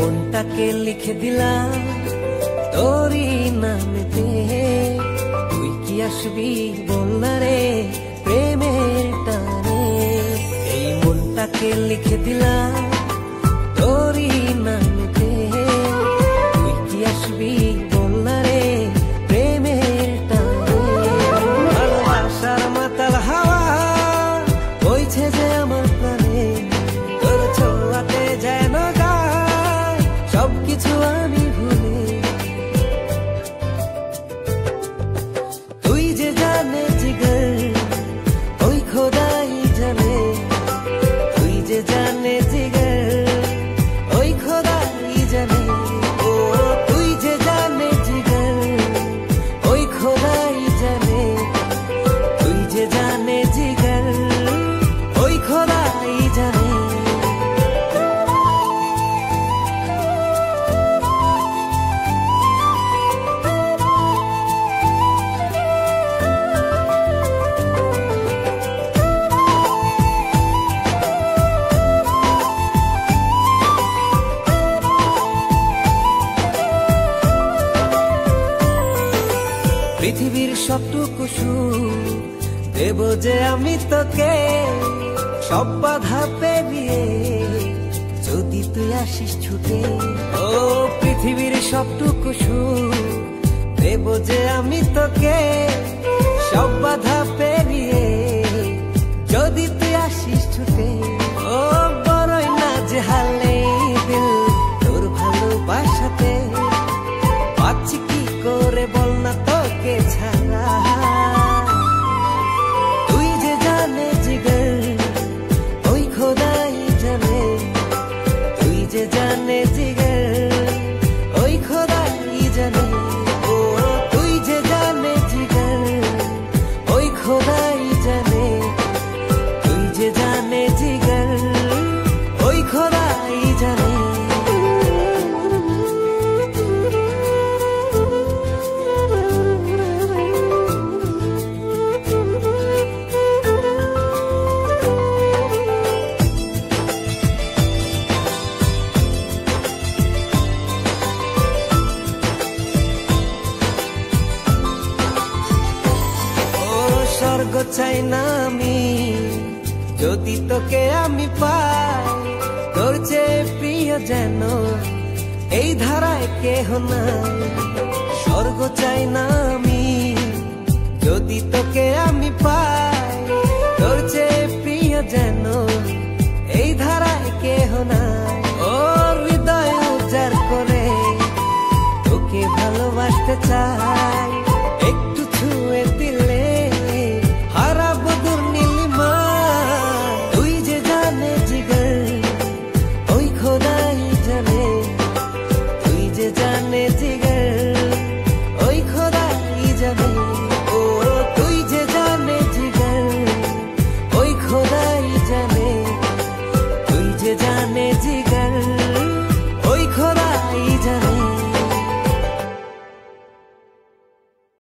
মনটাকে লিখে দিলাম তোরই নামেতে, তুই কি আসবি বল না রে প্রেমের টানে। এই মনটাকে লিখে দিলাম তোরই নামেতে, তুই কি আসবি বল না রে প্রেমের টানে। ভালোবাসার মাতাল হাওয়া বইছে যে আমার প্রাণে, তোর ছোঁয়াতে যেন গায় সবকিছু আমি ভুলে। তুই যে জানে জিগর ওই খোদাই জানে, তুই যে জানে জিগর ওই খোদাই জানে। ও তুই যে জানে জিগর ওই খোদাই জানে, তুই যে জানে জিগর ওই খোদাই জানে। পৃথিবীর সবটুকু সুখ দেব যে আমি তোকে, সব বাধা পেরিয়ে যদি তুই আসিস ছুটে। ও পৃথিবীর সবটুকু সুখ দেব যে আমি তোকে, সব বাধা পেরিয়ে যদি তুই আসিস ছুটে। ও বড়ই না যে হালে দিল তোর ভালোবাসাতে, পাচ্ছি কি করে বল না তোকে ছাড়া। তুই যে জানে জিগর ওই খোদাই জানে, তুই যে জানে জিগর ওই খোদাই জানে। ও তুই যে জানে জিগর ওই খোদাই জানে, তুই যে জানে জিগর ওই খোদাই জানে। স্বর্গ চাই না আমি যদি তোকে আমি পাই, তোর চেয়ে প্রিয় যেন এই ধারায় কেহ নাই। স্বর্গ চাই না আমি যদি তোকে আমি পাই, তোর চেয়ে প্রিয় যেন এই ধারায় কেহ নাই। ও হৃদয় উজাড় করে তোকে ভালোবাসতে চাই, একটু ছুঁয়ে দিলে হারাবো দূর নীলিমা। তুই যে জানে জিগর ওই খোদাই জানে, তুই যে জানে জিগর